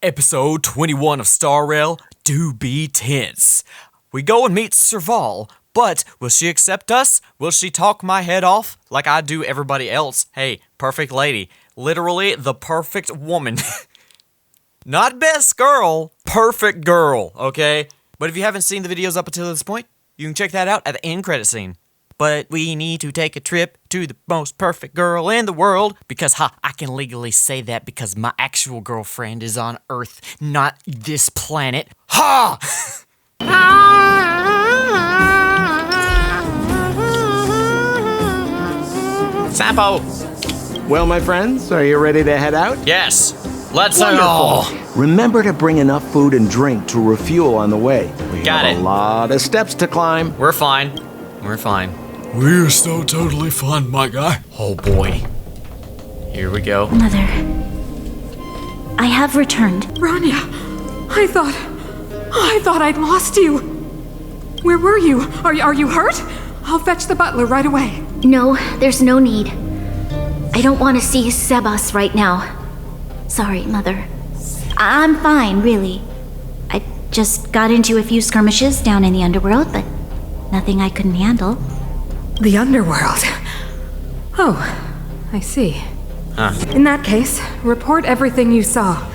Episode 21 of Star Rail do be tense. We go and meet Serval, but will she accept us? Will she talk my head off like I do everybody else? Hey, perfect lady. Literally the perfect woman. Not best girl, perfect girl, okay? But if you haven't seen the videos up until this point, you can check that out at the end credit scene. But we need to take a trip to the most perfect girl in the world because, I can legally say that because my actual girlfriend is on Earth, not this planet. Ha! Sampo! Well, my friends, are you ready to head out? Yes, let's go! Remember to bring enough food and drink to refuel on the way. We Got have it. a lot of steps to climb. We're fine. We're fine. We're so totally fine, my guy. Oh boy. Here we go. Mother, I have returned. Rania, I thought I'd lost you. Where were you? Are you hurt? I'll fetch the butler right away. No, there's no need. I don't want to see Sebas right now. Sorry, Mother. I'm fine, really. I just got into a few skirmishes down in the underworld, but nothing I couldn't handle. The underworld. Oh, I see. In that case, report everything you saw.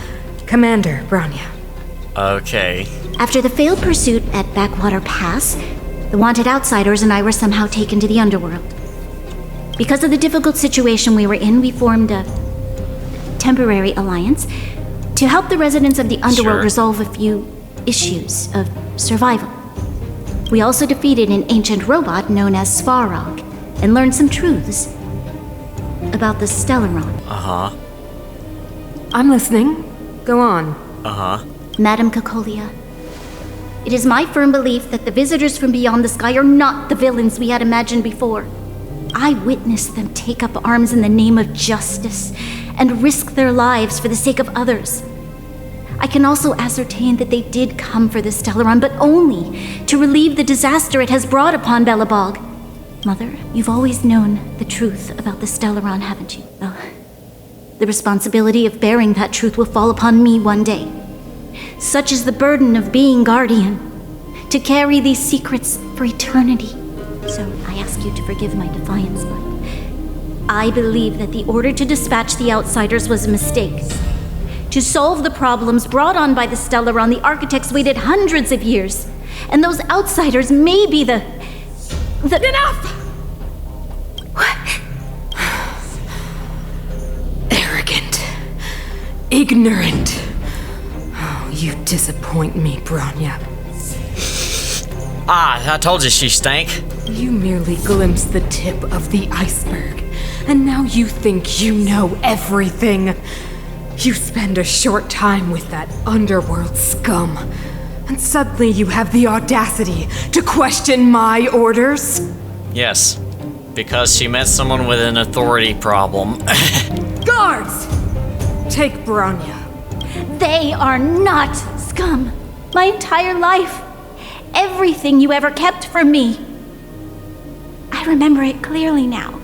Commander Branya. Okay. After the failed pursuit at Backwater Pass, the wanted outsiders and I were somehow taken to the underworld. Because of the difficult situation we were in, we formed a temporary alliance to help the residents of the underworld resolve a few issues of survival. We also defeated an ancient robot known as Svarog and learned some truths about the Stellaron. Uh-huh. I'm listening. Go on. Uh-huh. Madam Kokolia, it is my firm belief that the visitors from beyond the sky are not the villains we had imagined before. I witnessed them take up arms in the name of justice and risk their lives for the sake of others. I can also ascertain that they did come for the Stellaron, but only to relieve the disaster it has brought upon Belobog. Mother, you've always known the truth about the Stellaron, haven't you? Well, the responsibility of bearing that truth will fall upon me one day. Such is the burden of being guardian, to carry these secrets for eternity. So I ask you to forgive my defiance, but I believe that the order to dispatch the outsiders was a mistake. To solve the problems brought on by the Stellaron, the architects waited hundreds of years. And those outsiders may be the... Enough! Arrogant. Ignorant. Oh, you disappoint me, Branya. I told you she stank. You merely glimpsed the tip of the iceberg, and now you think you know everything. You spend a short time with that underworld scum, and suddenly you have the audacity to question my orders? Yes, because she met someone with an authority problem. Guards! Take Branya. They are not scum. My entire life. Everything you ever kept from me. I remember it clearly now.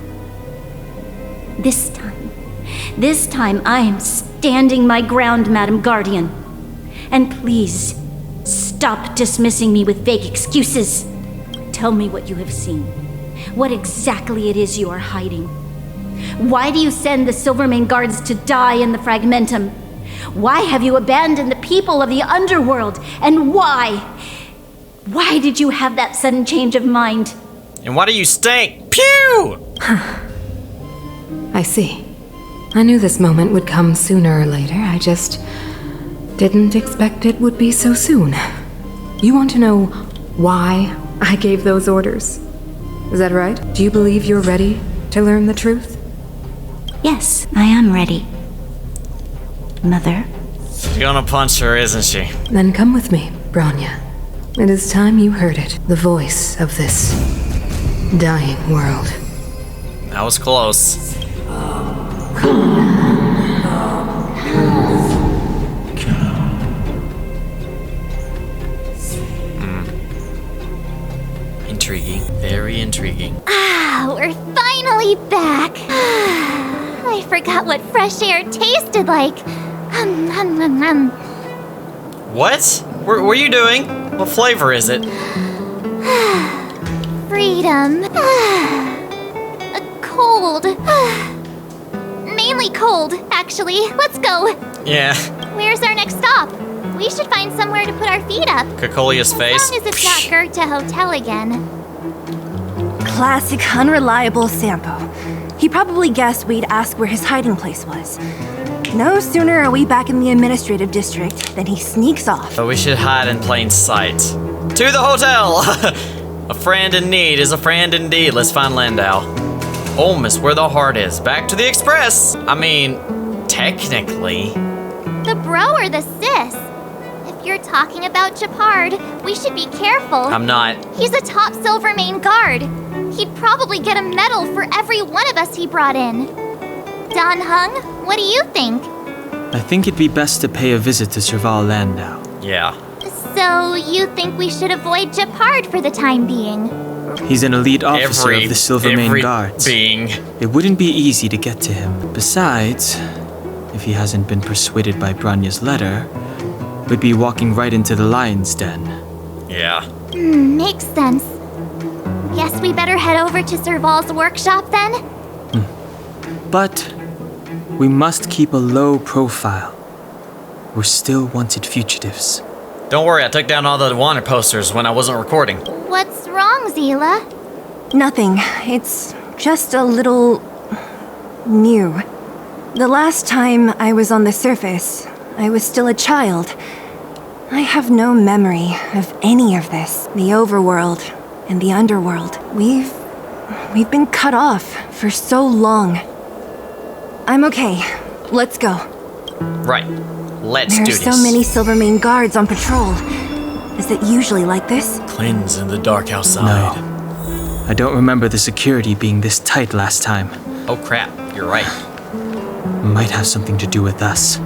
This time I am standing my ground, Madam Guardian. And please, stop dismissing me with vague excuses. Tell me what you have seen. What exactly it is you are hiding. Why do you send the Silvermane guards to die in the Fragmentum? Why have you abandoned the people of the underworld? And why? Why did you have that sudden change of mind? And why do you stink? Pew! I see. I knew this moment would come sooner or later. I just didn't expect it would be so soon. You want to know why I gave those orders? Is that right? Do you believe you're ready to learn the truth? Yes, I am ready. Mother? She's gonna punch her, isn't she? Then come with me, Branya. It is time you heard it. The voice of this dying world. That was close. Intriguing. Very intriguing. We're finally back. I forgot what fresh air tasted like. What? What are you doing? What flavor is it? Freedom. Cold. Mainly cold, actually. Let's go. Yeah. Where's our next stop? We should find somewhere to put our feet up. Cocolia's face. As long as it's not Goethe Hotel again. Classic unreliable Sampo. He probably guessed we'd ask where his hiding place was. No sooner are we back in the administrative district than he sneaks off. But we should hide in plain sight. To the hotel! A friend in need is a friend indeed. Let's find Landau. Home is where the heart is. Back to the express! I mean, technically. The bro or the sis? If you're talking about Japard, we should be careful. I'm not. He's a top Silvermane guard. He'd probably get a medal for every one of us he brought in. Dan Heng, what do you think? I think it'd be best to pay a visit to Serval Landau. Yeah. So you think we should avoid Japard for the time being? He's an elite officer of the Silvermane Guards. Being. It wouldn't be easy to get to him. Besides, if he hasn't been persuaded by Branya's letter, we'd be walking right into the lion's den. Yeah. Makes sense. Guess we better head over to Serval's workshop then? But we must keep a low profile. We're still wanted fugitives. Don't worry, I took down all the wanted posters when I wasn't recording. What's wrong, Zila? Nothing. It's just a little new. The last time I was on the surface, I was still a child. I have no memory of any of this. The overworld and the underworld. We've been cut off for so long. I'm okay. Let's go. Right. Let's There do are this. so many Silvermane guards on patrol. Is it usually like this? Cleanse in the dark outside. No. I don't remember the security being this tight last time. Oh crap, you're right. Might have something to do with us.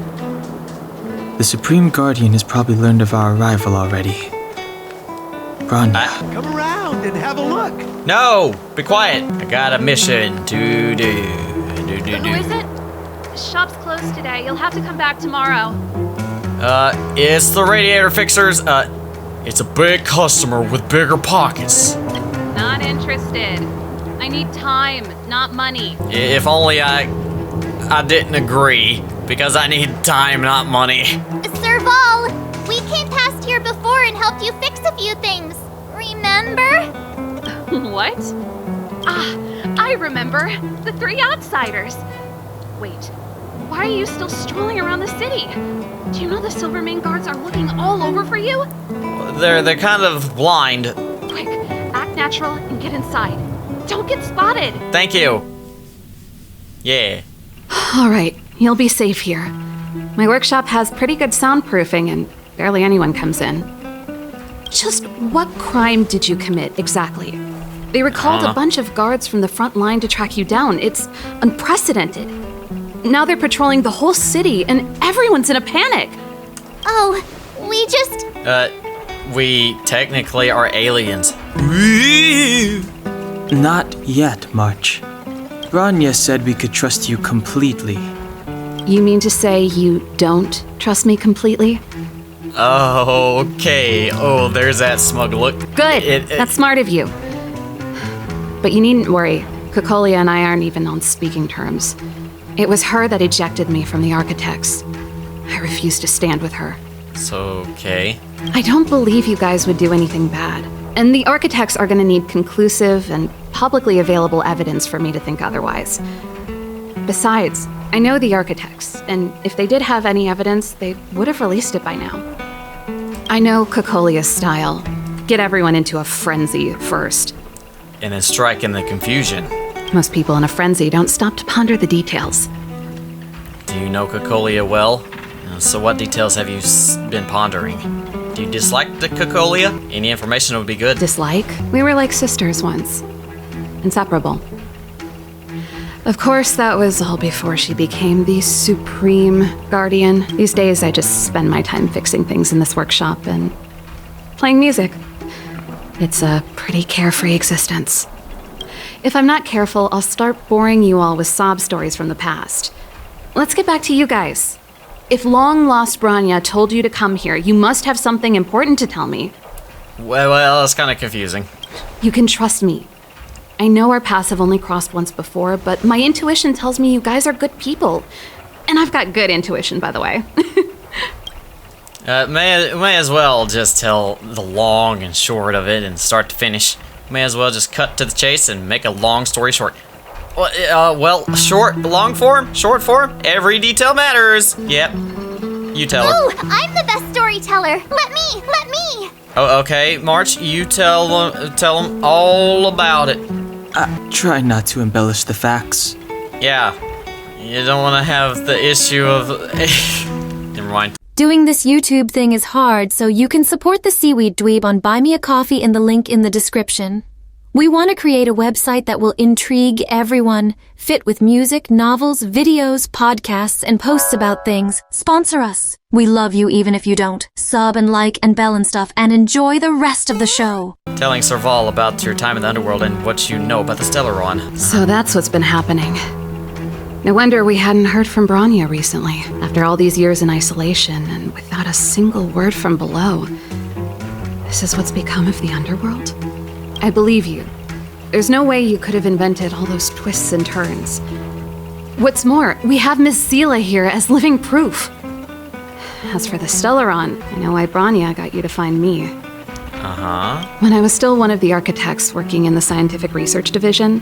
The Supreme Guardian has probably learned of our arrival already. Branya. Come around and have a look. No! Be quiet. I got a mission to do. Who is it? The shop's closed today. You'll have to come back tomorrow. It's the radiator fixers. It's a big customer with bigger pockets. Not interested. I need time, not money. If only I didn't agree, because I need time, not money. Serval, we came past here before and helped you fix a few things. Remember? What? Ah, I remember. The three outsiders. Wait, why are you still strolling around the city? Do you know the Silvermane guards are looking all over for you? They're kind of blind. Quick, act natural and get inside. Don't get spotted. Thank you. Yeah. All right, you'll be safe here. My workshop has pretty good soundproofing and barely anyone comes in. Just what crime did you commit exactly? They recalled a bunch of guards from the front line to track you down. It's unprecedented. Now they're patrolling the whole city and everyone's in a panic. Oh, we just... We technically are aliens. Not yet, March. Branya said we could trust you completely. You mean to say you don't trust me completely? Okay. Oh, there's that smug look. Good. That's smart of you. But you needn't worry. Cocolia and I aren't even on speaking terms. It was her that ejected me from the Architects. I refuse to stand with her. It's okay. I don't believe you guys would do anything bad. And the Architects are going to need conclusive and publicly available evidence for me to think otherwise. Besides, I know the Architects, and if they did have any evidence, they would have released it by now. I know Cocolia's style. Get everyone into a frenzy first. And then strike in the confusion. Most people in a frenzy don't stop to ponder the details. Do you know Cocolia well? So what details have you been pondering? Do you dislike the Cocolia? Any information would be good. Dislike? We were like sisters once. Inseparable. Of course, that was all before she became the Supreme Guardian. These days, I just spend my time fixing things in this workshop and playing music. It's a pretty carefree existence. If I'm not careful, I'll start boring you all with sob stories from the past. Let's get back to you guys. if long-lost Branya told you to come here, you must have something important to tell me. Well, it's kind of confusing. You can trust me. I know our paths have only crossed once before, but my intuition tells me you guys are good people. And I've got good intuition, by the way. May as well just tell the long and short of it and start to finish. May as well just cut to the chase and make a long story short. Short, long form, short form, every detail matters. Yep, you tell her. Ooh, I'm the best storyteller. Let me. Oh, okay, March, you tell them all about it. Try not to embellish the facts. Yeah, you don't want to have the issue of... Never mind. Doing this YouTube thing is hard, so you can support the Seaweed Dweeb on Buy Me a Coffee in the link in the description. We want to create a website that will intrigue everyone, fit with music, novels, videos, podcasts, and posts about things. Sponsor us. We love you even if you don't. Sub and like and bell and stuff, and enjoy the rest of the show. Telling Serval about your time in the underworld and what you know about the Stellaron. So that's what's been happening. No wonder we hadn't heard from Branya recently, after all these years in isolation and without a single word from below. This is what's become of the underworld? I believe you. There's no way you could have invented all those twists and turns. What's more, we have Miss Seela here as living proof. As for the Stellaron, I know why Branya got you to find me. Uh-huh. When I was still one of the architects working in the scientific research division,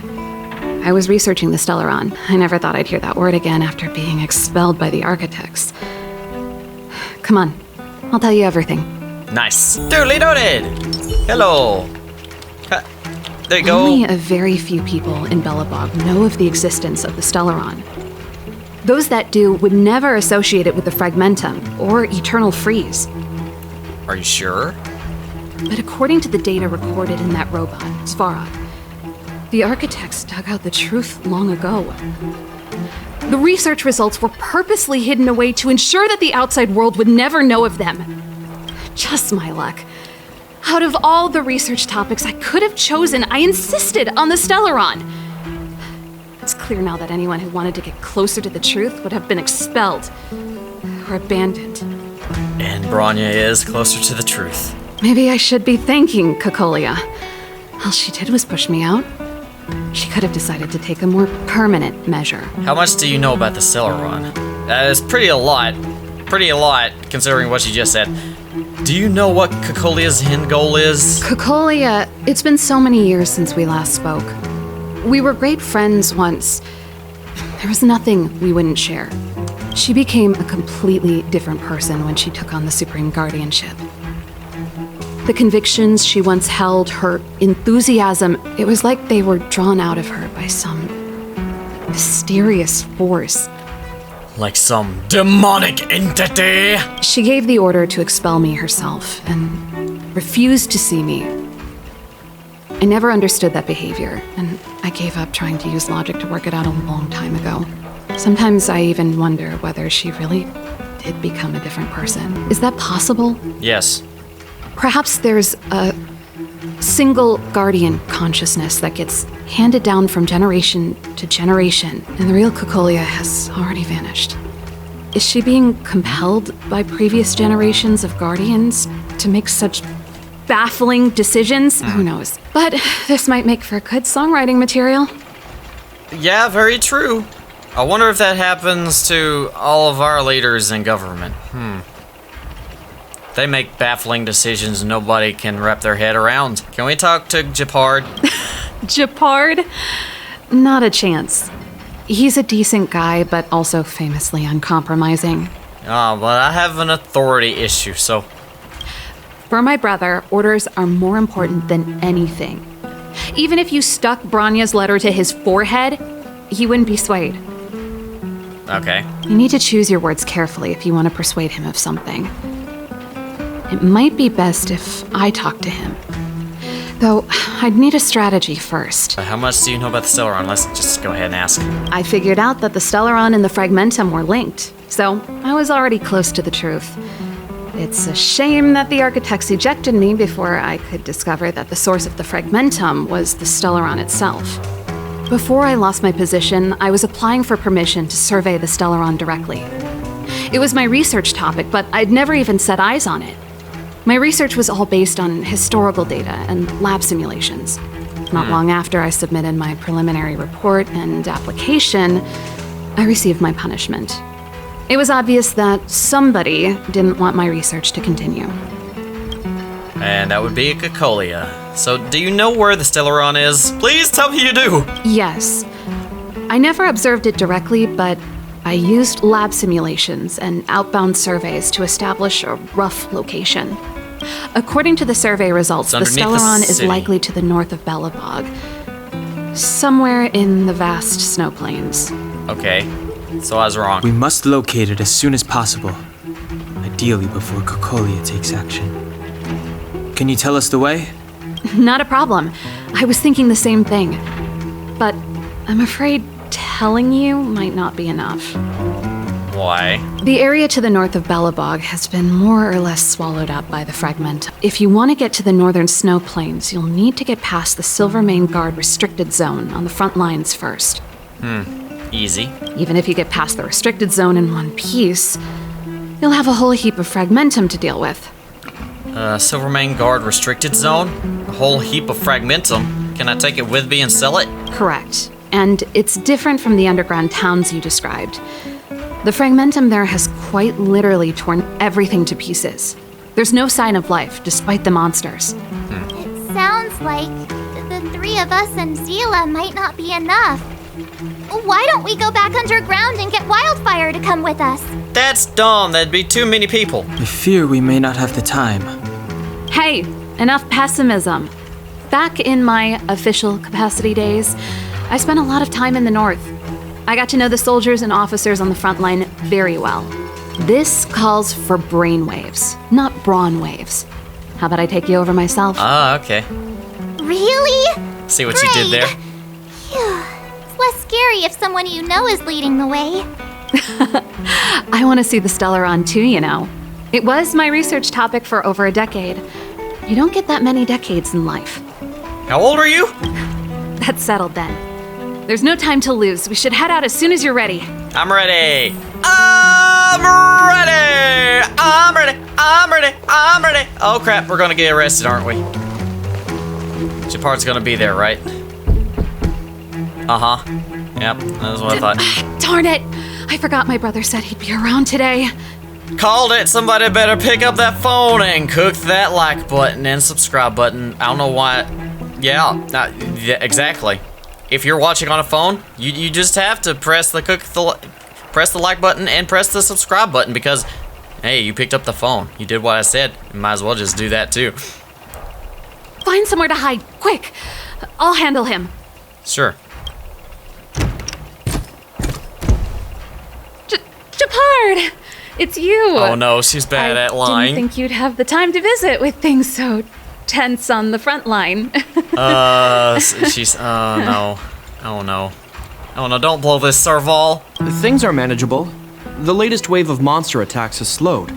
I was researching the Stellaron. I never thought I'd hear that word again after being expelled by the architects. Come on, I'll tell you everything. Nice. Duly noted! Hello. There you go. Only a very few people in Belobog know of the existence of the Stellaron. Those that do would never associate it with the Fragmentum or Eternal Freeze. Are you sure? But according to the data recorded in that robot, Svarog, the architects dug out the truth long ago. The research results were purposely hidden away to ensure that the outside world would never know of them. Just my luck. Out of all the research topics I could have chosen, I insisted on the Stellaron. It's clear now that anyone who wanted to get closer to the truth would have been expelled or abandoned. And Branya is closer to the truth. Maybe I should be thanking Kokolia. All she did was push me out. She could have decided to take a more permanent measure. How much do you know about the Stellaron? That is pretty a lot, considering what she just said. Do you know what Kokolia's end goal is? Kokolia, it's been so many years since we last spoke. We were great friends once. There was nothing we wouldn't share. She became a completely different person when she took on the Supreme Guardianship. The convictions she once held, her enthusiasm, it was like they were drawn out of her by some mysterious force. Like some demonic entity? She gave the order to expel me herself and refused to see me. I never understood that behavior, and I gave up trying to use logic to work it out a long time ago. Sometimes I even wonder whether she really did become a different person. Is that possible? Yes. Perhaps there's a single guardian consciousness that gets handed down from generation to generation, and the real Kokolia has already vanished. Is she being compelled by previous generations of guardians to make such baffling decisions? Who knows? But this might make for good songwriting material. Yeah, very true. I wonder if that happens to all of our leaders in government. They make baffling decisions nobody can wrap their head around. Can we talk to Japard? Japard? Not a chance. He's a decent guy, but also famously uncompromising. But I have an authority issue, so... For my brother, orders are more important than anything. Even if you stuck Branya's letter to his forehead, he wouldn't be swayed. Okay. You need to choose your words carefully if you want to persuade him of something. It might be best if I talk to him. Though, I'd need a strategy first. How much do you know about the Stellaron? Let's just go ahead and ask. I figured out that the Stellaron and the Fragmentum were linked, so I was already close to the truth. It's a shame that the architects ejected me before I could discover that the source of the Fragmentum was the Stellaron itself. Before I lost my position, I was applying for permission to survey the Stellaron directly. It was my research topic, but I'd never even set eyes on it. My research was all based on historical data and lab simulations. Not long after I submitted my preliminary report and application, I received my punishment. It was obvious that somebody didn't want my research to continue. And that would be a Cocolia. So do you know where the Stellaron is? Please tell me you do! Yes. I never observed it directly, but I used lab simulations and outbound surveys to establish a rough location. According to the survey results, the Stellaron is likely to the north of Belobog, somewhere in the vast snow plains. Okay, so I was wrong. We must locate it as soon as possible, ideally before Cocolia takes action. Can you tell us the way? Not a problem. I was thinking the same thing. But I'm afraid telling you might not be enough. Why? The area to the north of Belobog has been more or less swallowed up by the fragment. If you want to get to the northern snow plains, you'll need to get past the Silvermane Guard restricted zone on the front lines first. Easy. Even if you get past the restricted zone in one piece, you'll have a whole heap of fragmentum to deal with. Silvermane Guard restricted zone? A whole heap of fragmentum. Can I take it with me and sell it? Correct. And it's different from the underground towns you described. The fragmentum there has quite literally torn everything to pieces. There's no sign of life, despite the monsters. It sounds like the three of us and Zila might not be enough. Why don't we go back underground and get Wildfire to come with us? That's dumb. That'd be too many people. I fear we may not have the time. Hey, enough pessimism. Back in my official capacity days, I spent a lot of time in the north. I got to know the soldiers and officers on the front line very well. This calls for brainwaves, not brawn waves. How about I take you over myself? Ah, okay. Really? See what you did there? Phew. It's less scary if someone you know is leading the way. I want to see the Stellaron too, you know. It was my research topic for over a decade. You don't get that many decades in life. How old are you? That's settled then. There's no time to lose. We should head out as soon as you're ready. I'm ready. I'm ready. I'm ready. I'm ready. I'm ready. Oh crap, we're gonna get arrested, aren't we? Shepard's gonna be there, right? Uh-huh. Yep, that's what I thought. Darn it! I forgot my brother said he'd be around today. Called it. Somebody better pick up that phone and cook that like button and subscribe button. I don't know why. Yeah, exactly. If you're watching on a phone, you just have to press the like button and press the subscribe button because, hey, you picked up the phone. You did what I said. You might as well just do that too. Find somewhere to hide, quick. I'll handle him. Sure. Shepard! It's you. Oh no, she's bad at lying. I didn't think you'd have the time to visit with things so tense on the front line. She's, oh no. Oh no. Oh no, don't blow this, Serval. Things are manageable. The latest wave of monster attacks has slowed.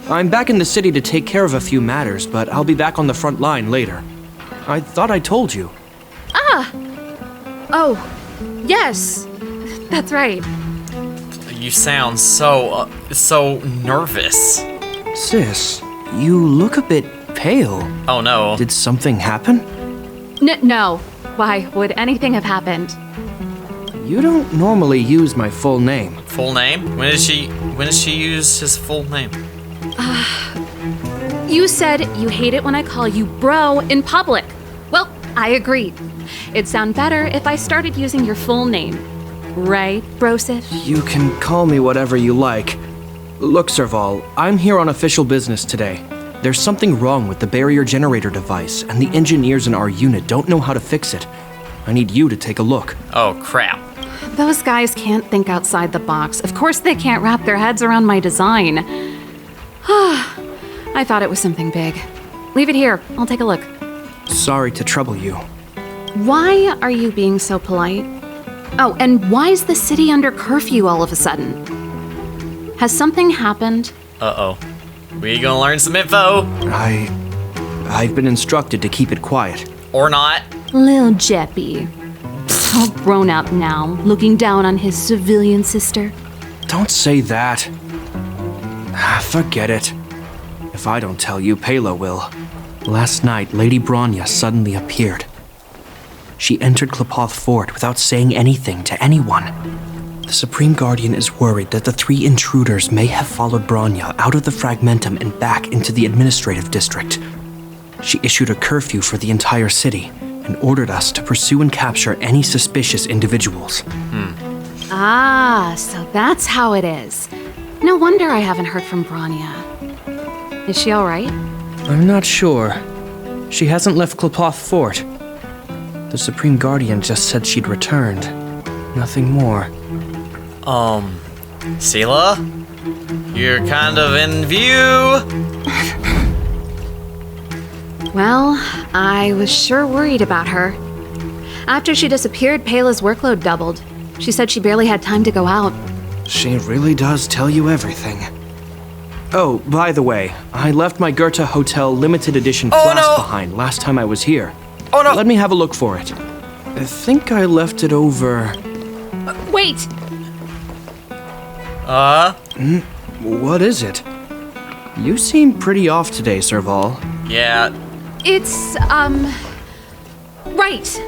I'm back in the city to take care of a few matters, but I'll be back on the front line later. I thought I told you. Ah! Oh, yes. That's right. You sound so nervous. Sis, you look a bit pale. Oh no. Did something happen? No. Why would anything have happened? You don't normally use my full name. Full name? When did she use his full name? You said you hate it when I call you bro in public. Well, I agree. It'd sound better if I started using your full name. Right, Brosif? You can call me whatever you like. Look, Serval, I'm here on official business today. There's something wrong with the barrier generator device, and the engineers in our unit don't know how to fix it. I need you to take a look. Oh, crap. Those guys can't think outside the box. Of course they can't wrap their heads around my design. I thought it was something big. Leave it here. I'll take a look. Sorry to trouble you. Why are you being so polite? Oh, and why is the city under curfew all of a sudden? Has something happened? Uh-oh. We gonna learn some info. I've been instructed to keep it quiet. Or not. Lil Jeppy. All grown up now, looking down on his civilian sister. Don't say that. Forget it. If I don't tell you, Pela will. Last night, Lady Bronya suddenly appeared. She entered Klapoth Fort without saying anything to anyone. The Supreme Guardian is worried that the 3 intruders may have followed Bronya out of the Fragmentum and back into the administrative district. She issued a curfew for the entire city and ordered us to pursue and capture any suspicious individuals. Ah, so that's how it is. No wonder I haven't heard from Bronya. Is she alright? I'm not sure. She hasn't left Klapoth Fort. The Supreme Guardian just said she'd returned. Nothing more. Seela? You're kind of in view. Well, I was sure worried about her. After she disappeared, Pela's workload doubled. She said she barely had time to go out. She really does tell you everything. Oh, by the way, I left my Goethe Hotel limited edition flask behind last time I was here. Oh no! Let me have a look for it. I think I left it over... Wait! What is it? You seem pretty off today, Serval. Yeah. It's, right.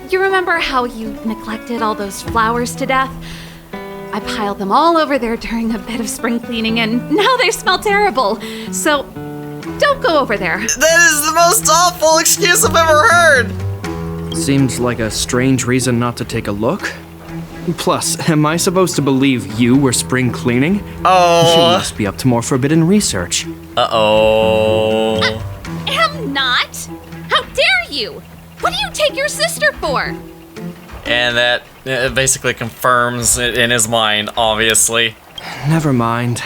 You remember how you neglected all those flowers to death? I piled them all over there during a bit of spring cleaning, and now they smell terrible. So, don't go over there. That is the most awful excuse I've ever heard! Seems like a strange reason not to take a look. Plus, am I supposed to believe you were spring cleaning? Oh. You must be up to more forbidden research. Uh-oh. Am not? How dare you? What do you take your sister for? And that basically confirms it in his mind, obviously. Never mind.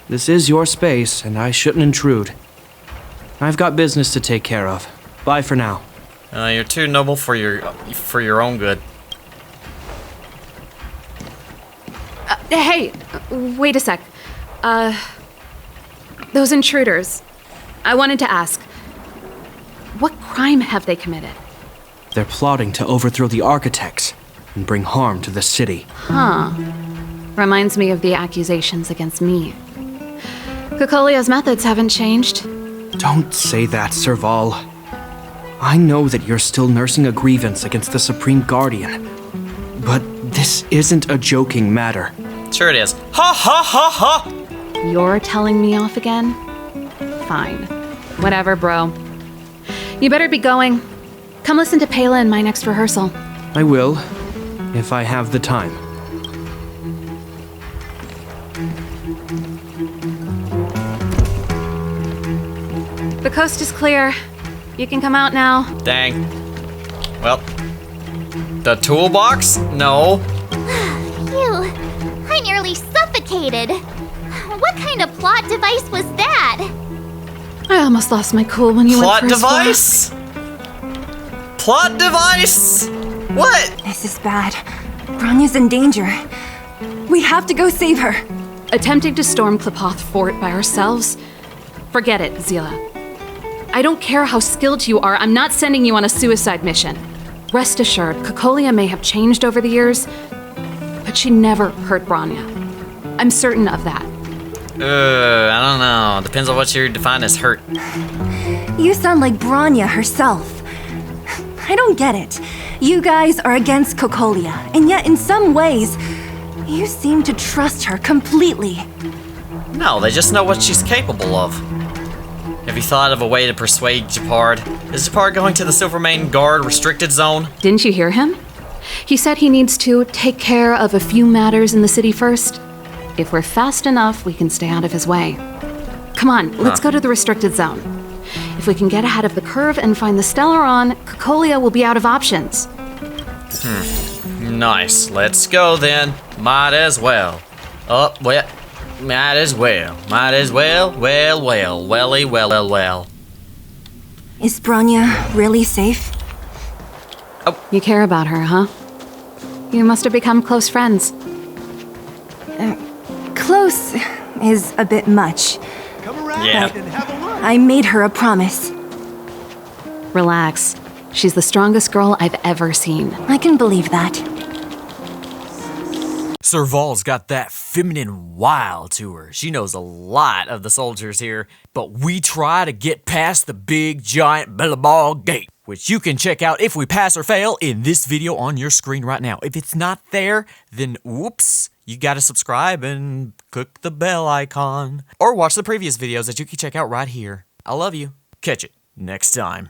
This is your space, and I shouldn't intrude. I've got business to take care of. Bye for now. You're too noble for your own good. Hey, wait a sec. Those intruders. I wanted to ask, what crime have they committed? They're plotting to overthrow the architects and bring harm to the city. Huh. Reminds me of the accusations against me. Kokolia's methods haven't changed. Don't say that, Serval. I know that you're still nursing a grievance against the Supreme Guardian, but this isn't a joking matter. Sure it is. Ha ha ha ha! You're telling me off again? Fine. Whatever, bro. You better be going. Come listen to Pela in my next rehearsal. I will, if I have the time. The coast is clear. You can come out now. Dang. Well, the toolbox? No. Phew, I nearly suffocated. What kind of plot device was that? I almost lost my cool when you Plot went first. device? Plot device? What? This is bad. Bronya's in danger. We have to go save her. Attempting to storm Klapoth Fort by ourselves? Forget it, Zila. I don't care how skilled you are, I'm not sending you on a suicide mission. Rest assured, Kokolia may have changed over the years, but she never hurt Bronya. I'm certain of that. I don't know. Depends on what you define as hurt. You sound like Bronya herself. I don't get it. You guys are against Kokolia, and yet in some ways, you seem to trust her completely. No, they just know what she's capable of. Have you thought of a way to persuade Japard? Is Japard going to the Silvermane Guard restricted zone? Didn't you hear him? He said he needs to take care of a few matters in the city first. If we're fast enough, we can stay out of his way. Come on, let's go to the restricted zone. If we can get ahead of the curve and find the Stellaron, Kokolia will be out of options. Nice. Let's go then. Might as well. Oh, well. Might as well. Might as well. Well. Welly, well. Is Bronya really safe? You care about her, huh? You must have become close friends. Close is a bit much. Yeah. I made her a promise. Relax. She's the strongest girl I've ever seen. I can believe that. Serval's got that feminine wild to her. She knows a lot of the soldiers here, but we try to get past the big giant billabong gate, which you can check out if we pass or fail in this video on your screen right now. If it's not there, then whoops, you gotta subscribe and click the bell icon. Or watch the previous videos that you can check out right here. I love you. Catch it next time.